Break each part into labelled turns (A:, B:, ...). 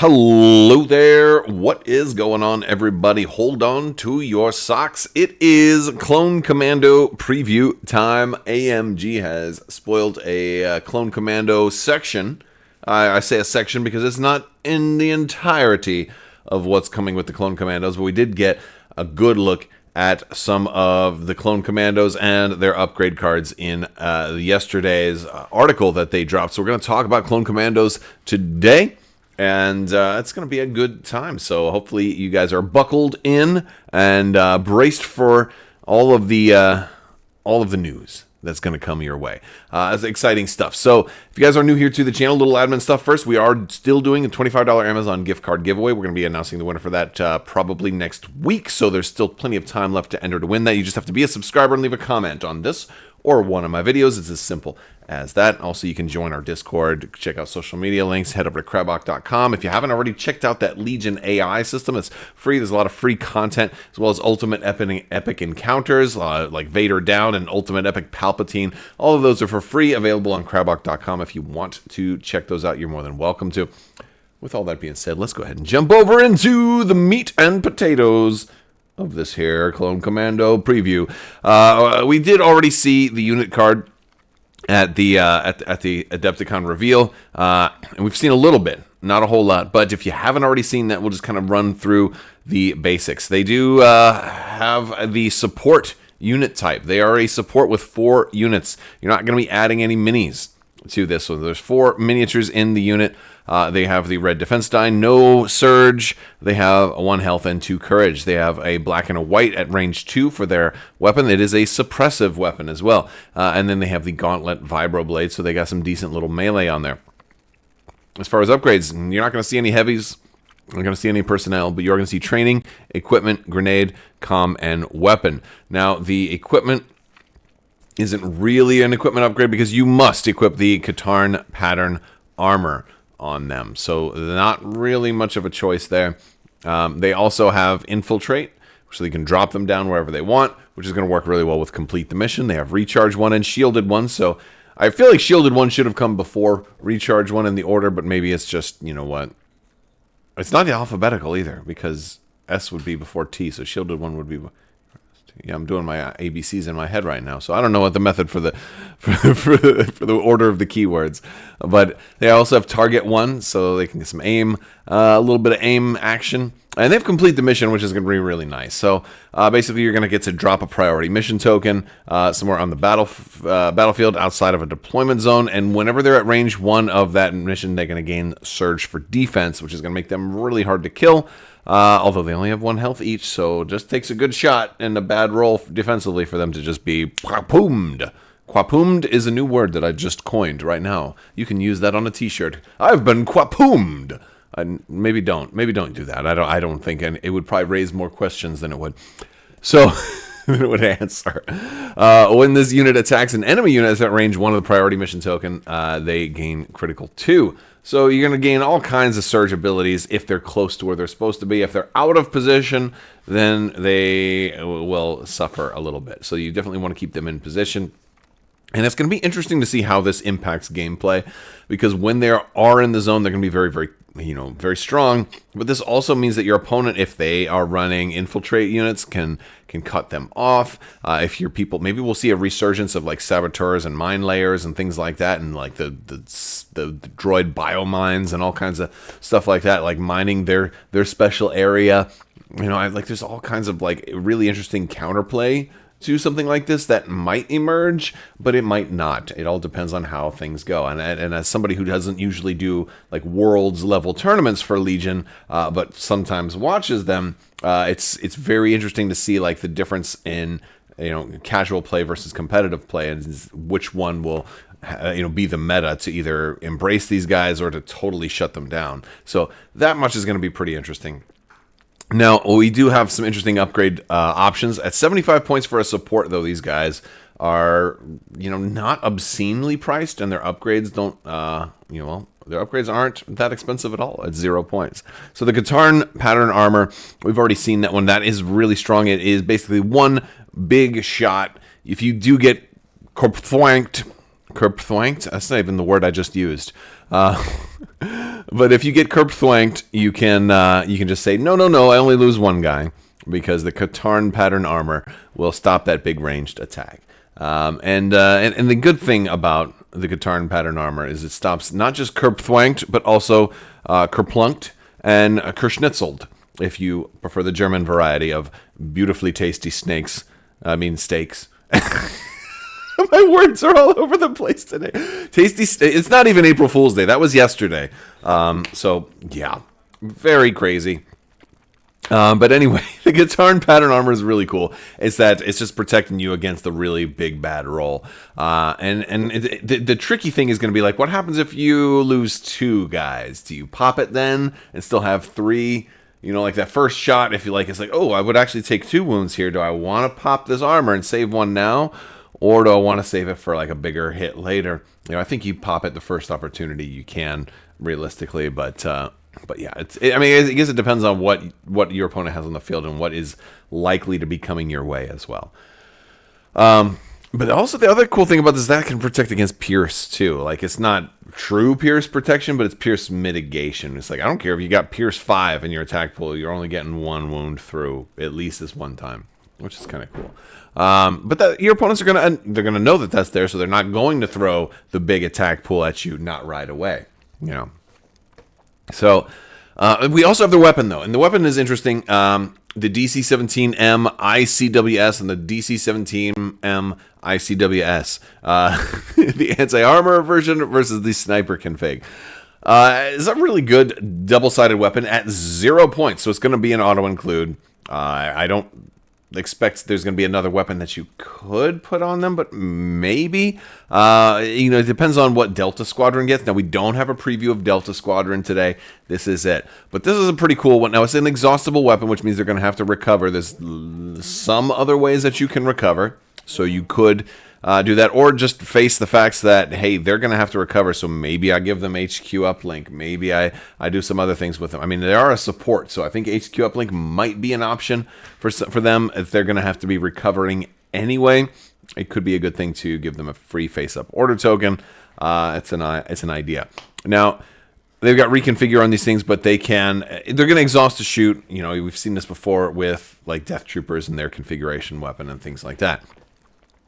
A: Hello there, what is going on everybody? Hold on to your socks. It is Clone Commando preview time. AMG has spoiled a Clone Commando section. I say a section because it's not in the entirety of what's coming with the Clone Commandos, but we did get a good look at some of the Clone Commandos and their upgrade cards in yesterday's article that they dropped. So we're going to talk about Clone Commandos today. And it's going to be a good time. So hopefully you guys are buckled in and braced for all of the news that's going to come your way. It's exciting stuff. So if you guys are new here to the channel, little admin stuff first. We are still doing a $25 Amazon gift card giveaway. We're going to be announcing the winner for that probably next week. So there's still plenty of time left to enter to win that. You just have to be a subscriber and leave a comment on this or one of my videos. It's as simple as that. Also, you can join our Discord, check out social media links, head over to Crabbok.com. If you haven't already checked out that Legion AI system, it's free. There's a lot of free content, as well as ultimate epic encounters, like Vader Down and Ultimate Epic Palpatine. All of those are for free, available on Crabbok.com. If you want to check those out, you're more than welcome to. With all that being said, let's go ahead and jump over into the meat and potatoes of this here Clone Commando preview. We did already see the unit card at the Adepticon reveal, and we've seen a little bit, not a whole lot. But if you haven't already seen that, we'll just kind of run through the basics. They do have the support unit type. They are a support with 4 units. You're not going to be adding any minis to this. So there's 4 miniatures in the unit. They have the red defense die, no surge. They have 1 health and 2 courage. They have a black and a white at range 2 for their weapon. It is a suppressive weapon as well. And then they have the gauntlet vibroblade, so they got some decent little melee on there. As far as upgrades, you're not going to see any heavies. You're not going to see any personnel, but you're going to see training, equipment, grenade, comm, and weapon. Now, the equipment isn't really an equipment upgrade because you must equip the Katarn pattern armor on them. So not really much of a choice there. They also have infiltrate, so they can drop them down wherever they want, which is going to work really well with complete the mission. They have recharge 1 and shielded 1. So I feel like shielded 1 should have come before recharge 1 in the order, but maybe it's just, you know what? It's not the alphabetical either, because S would be before T, so shielded 1 would be... Yeah, I'm doing my ABCs in my head right now, so I don't know what the method for the for the order of the keywords. But they also have target 1, so they can get some aim, a little bit of aim action, and they've completed the mission, which is going to be really nice. So basically, you're going to get to drop a priority mission token somewhere on the battlefield outside of a deployment zone, and whenever they're at range 1 of that mission, they're going to gain surge for defense, which is going to make them really hard to kill. Although they only have 1 health each, so it just takes a good shot and a bad roll defensively for them to just be quapoomed. Quapoomed is a new word that I just coined right now. You can use that on a t-shirt. I've been quapoomed. Maybe don't do that. I don't think, and it would probably raise more questions than it would. So it would answer. When this unit attacks an enemy unit that's at range 1 of the priority mission token, they gain critical 2. So you're going to gain all kinds of surge abilities if they're close to where they're supposed to be. If they're out of position, then they will suffer a little bit. So you definitely want to keep them in position. And it's going to be interesting to see how this impacts gameplay, because when they are in the zone, they're going to be very, very, very strong. But this also means that your opponent, if they are running infiltrate units, can cut them off. If your people, maybe we'll see a resurgence of like saboteurs and mine layers and things like that, and like the droid biomines and all kinds of stuff like that, like mining their special area. There's all kinds of like really interesting counterplay to something like this that might emerge, but it might not. It all depends on how things go. And as somebody who doesn't usually do like worlds level tournaments for Legion, but sometimes watches them, it's very interesting to see like the difference in casual play versus competitive play, and which one will be the meta to either embrace these guys or to totally shut them down. So that much is going to be pretty interesting. Now, we do have some interesting upgrade options. At 75 points for a support, though, these guys are, not obscenely priced, and their upgrades don't, their upgrades aren't that expensive at all at 0 points. So the Katarn pattern armor, we've already seen that one. That is really strong. It is basically one big shot. If you do get kerpthwanked, that's not even the word I just used. But if you get curb thwanked, you can just say no, no, no. I only lose one guy because the Katarn pattern armor will stop that big ranged attack. And the good thing about the Katarn pattern armor is it stops not just curb thwanked, but also kerplunked and kerschnitzled, if you prefer the German variety of beautifully tasty steaks. My words are all over the place today. Tasty steak. It's not even April Fool's Day. That was yesterday. So, yeah. Very crazy. But anyway, the Katarn pattern armor is really cool. It's just protecting you against the really big bad roll. The tricky thing is going to be like, what happens if you lose 2 guys? Do you pop it then and still have 3? You know, like that first shot, if you like, it's like, oh, I would actually take 2 wounds here. Do I want to pop this armor and save 1 now? Or do I want to save it for like a bigger hit later? You know, I think you pop it the first opportunity you can, realistically. But yeah, I guess it depends on what your opponent has on the field and what is likely to be coming your way as well. But also the other cool thing about this is that it can protect against pierce too. Like it's not true pierce protection, but it's pierce mitigation. It's like I don't care if you got pierce 5 in your attack pool, you're only getting 1 wound through at least this one time, which is kind of cool. But your opponents are gonna know that that's there, so they're not going to throw the big attack pool at you not right away. You know. So we also have the weapon though, and the weapon is interesting. The DC-17M ICWS and the DC-17M ICWS, the anti-armor version versus the sniper config. It's a really good double-sided weapon at 0 points, so it's going to be an auto-include. I don't expect there's going to be another weapon that you could put on them, but maybe. It depends on what Delta Squadron gets. Now, we don't have a preview of Delta Squadron today. This is it. But this is a pretty cool one. Now, it's an exhaustible weapon, which means they're going to have to recover. There's some other ways that you can recover, so you could do that, or just face the facts that, hey, they're going to have to recover, so maybe I give them HQ uplink. Maybe I do some other things with them. I mean, they are a support, so I think HQ uplink might be an option for them if they're going to have to be recovering anyway. It could be a good thing to give them a free face-up order token. It's an idea. Now, they've got reconfigure on these things, but they're going to exhaust to shoot. You know, we've seen this before with like Death Troopers and their configuration weapon and things like that.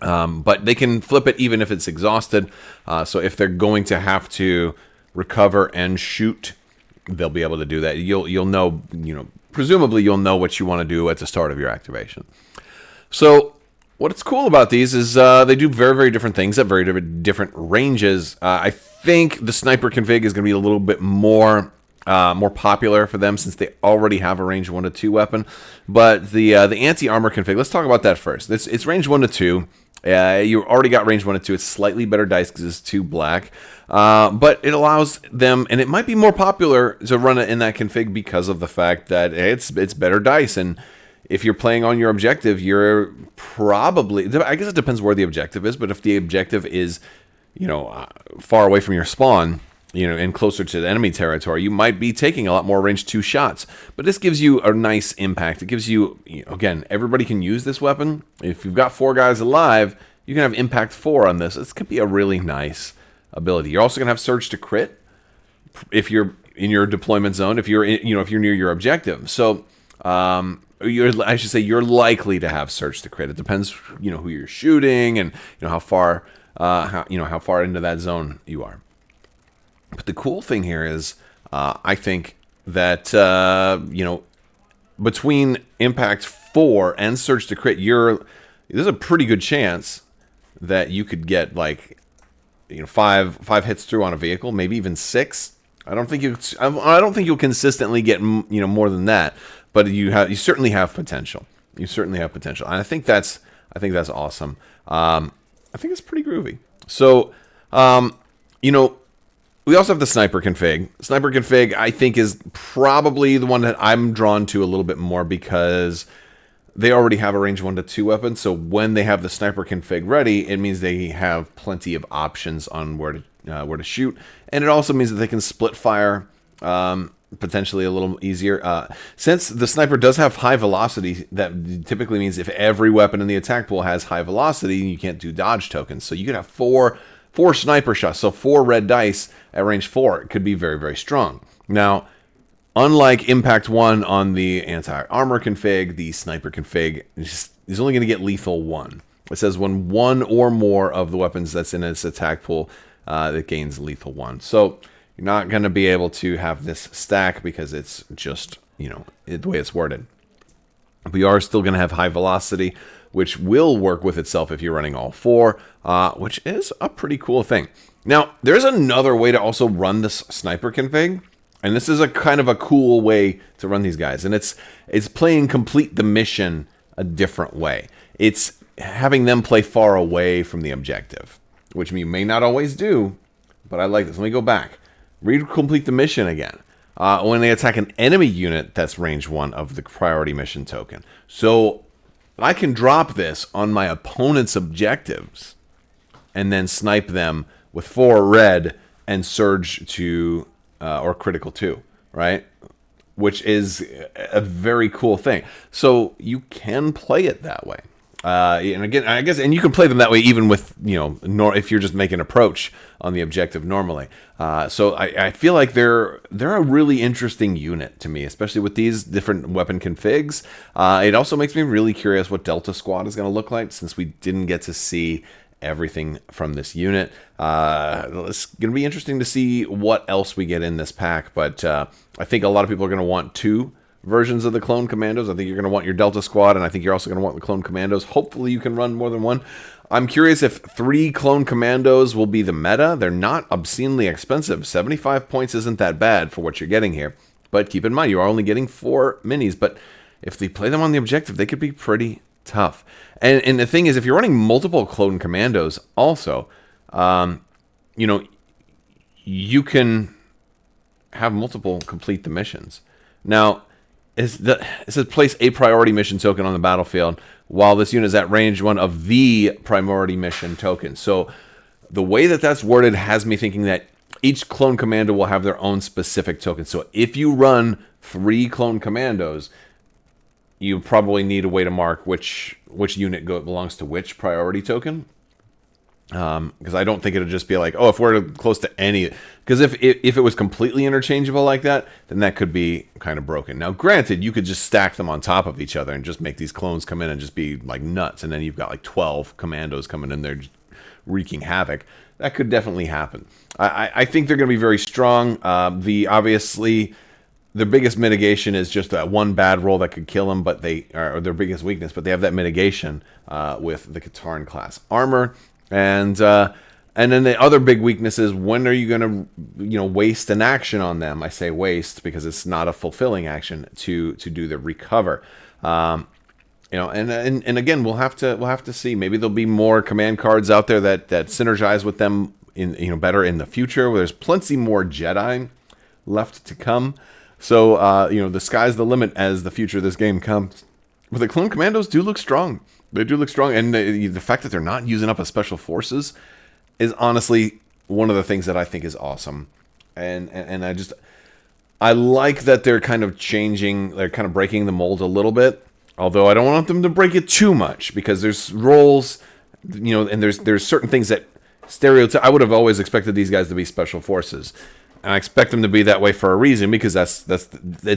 A: But they can flip it even if it's exhausted. So if they're going to have to recover and shoot, they'll be able to do that. You'll know, presumably you'll know what you want to do at the start of your activation. So what's cool about these is they do very, very different things at very different ranges. I think the sniper config is going to be a little bit more popular for them since they already have a range 1 to 2 weapon. But the anti-armor config, let's talk about that first. It's range 1 to 2. You already got range 1 to 2. It's slightly better dice because it's 2 black. But it allows them, and it might be more popular to run it in that config because of the fact that it's better dice. And if you're playing on your objective, you're probably, I guess it depends where the objective is, but if the objective is, far away from your spawn, and closer to the enemy territory, you might be taking a lot more range 2 shots. But this gives you a nice impact. It gives you, again, everybody can use this weapon. If you've got 4 guys alive, you can have impact 4 on this. This could be a really nice ability. You're also going to have surge to crit if you're in your deployment zone, if you're near your objective. So, you're likely to have surge to crit. It depends, who you're shooting and how far into that zone you are. But the cool thing here is, I think that, between Impact 4 and Surge to Crit, there's a pretty good chance that you could get, 5 hits through on a vehicle, maybe even 6. I don't think you'll consistently get, more than that, but you certainly have potential. You certainly have potential. And I think that's awesome. I think it's pretty groovy. So, we also have the sniper config. Sniper config, I think, is probably the one that I'm drawn to a little bit more because they already have a range 1 to 2 weapon. So when they have the sniper config ready, it means they have plenty of options on where to shoot, and it also means that they can split fire potentially a little easier. Since the sniper does have high velocity, that typically means if every weapon in the attack pool has high velocity, you can't do dodge tokens. So you could have 4 4 sniper shots, so 4 red dice at range 4. It could be very, very strong. Now, unlike Impact 1 on the anti-armor config, the sniper config is only going to get lethal 1. It says when 1 or more of the weapons that's in its attack pool that gains lethal 1. So you're not going to be able to have this stack because it's just, you know, the way it's worded. We are still going to have high velocity, which will work with itself if you're running all 4, which is a pretty cool thing. Now, there's another way to also run this sniper config, and this is a kind of a cool way to run these guys, and it's playing complete the mission a different way. It's having them play far away from the objective, which you may not always do, but I like this. Let me go back. Read complete the mission again. When they attack an enemy unit, that's range 1 of the priority mission token. So I can drop this on my opponent's objectives and then snipe them with 4 red and surge to, or critical 2, right? Which is a very cool thing. So you can play it that way. And again, I guess, and you can play them that way even with, you know, if you're just making approach on the objective normally. So I feel like they're a really interesting unit to me, especially with these different weapon configs. It also makes me really curious what Delta Squad is going to look like, since we didn't get to see everything from this unit. It's going to be interesting to see what else we get in this pack, but I think a lot of people are going to want 2 versions of the Clone Commandos. I think you're going to want your Delta Squad, and I think you're also going to want the Clone Commandos. Hopefully you can run more than 1. I'm curious if 3 Clone Commandos will be the meta. They're not obscenely expensive. 75 points isn't that bad for what you're getting here. But keep in mind, you are only getting 4 minis. But if they play them on the objective, they could be pretty tough. And the thing is, if you're running multiple Clone Commandos also, you know, you can have multiple complete the missions. Now, it says place a priority mission token on the battlefield while this unit is at range 1 of the priority mission token. So the way that that's worded has me thinking that each Clone Commando will have their own specific token. So if you run 3 Clone Commandos, you probably need a way to mark which unit belongs to which priority token. Because I don't think it'll just be like, oh, if we're close to any... Because if it was completely interchangeable like that, then that could be kind of broken. Now, granted, you could just stack them on top of each other and just make these clones come in and just be like nuts, and then you've got like 12 commandos coming in there just wreaking havoc. That could definitely happen. I think they're going to be very strong. Obviously, their biggest mitigation is just that one bad roll that could kill them, but or their biggest weakness, but they have that mitigation with the Katarn class armor. And then the other big weakness is, when are you going to, waste an action on them? I say waste because it's not a fulfilling action to do the recover. And again, we'll have to see. Maybe there'll be more command cards out there that synergize with them better in the future. There's plenty more Jedi left to come. So the sky's the limit as the future of this game comes. But the Clone Commandos do look strong. They do look strong, and the fact that they're not using up a special forces is honestly one of the things that I think is awesome. And I like that they're kind of changing, they're kind of breaking the mold a little bit. Although I don't want them to break it too much, because there's roles, and there's certain things that stereotype. I would have always expected these guys to be special forces, and I expect them to be that way for a reason, because it's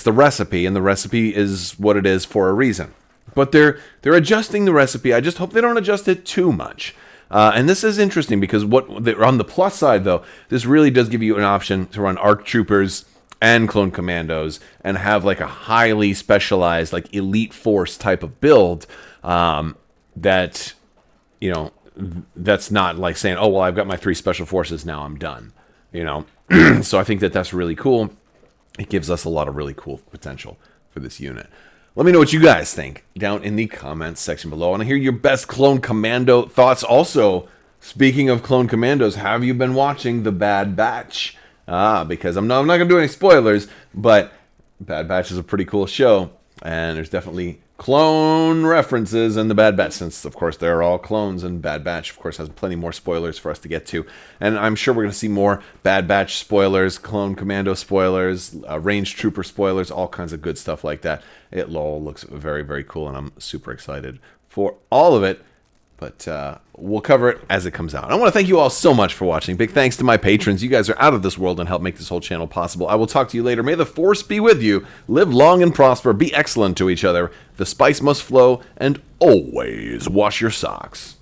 A: the recipe, and the recipe is what it is for a reason. But they're adjusting the recipe. I just hope they don't adjust it too much. And this is interesting, because on the plus side, though, this really does give you an option to run ARC Troopers and Clone Commandos and have like a highly specialized, like elite force type of build that's not like saying, oh, well, I've got my 3 special forces, now I'm done. So I think that's really cool. It gives us a lot of really cool potential for this unit. Let me know what you guys think down in the comments section below. I want to hear your best Clone Commando thoughts. Also, speaking of Clone Commandos, have you been watching The Bad Batch? Because I'm not going to do any spoilers, but Bad Batch is a pretty cool show, and there's definitely clone references in The Bad Batch, since, of course, they're all clones, and Bad Batch, of course, has plenty more spoilers for us to get to. And I'm sure we're going to see more Bad Batch spoilers, Clone Commando spoilers, Range Trooper spoilers, all kinds of good stuff like that. It all looks very, very cool, and I'm super excited for all of it. But we'll cover it as it comes out. I want to thank you all so much for watching. Big thanks to my patrons. You guys are out of this world and help make this whole channel possible. I will talk to you later. May the Force be with you. Live long and prosper. Be excellent to each other. The spice must flow. And always wash your socks.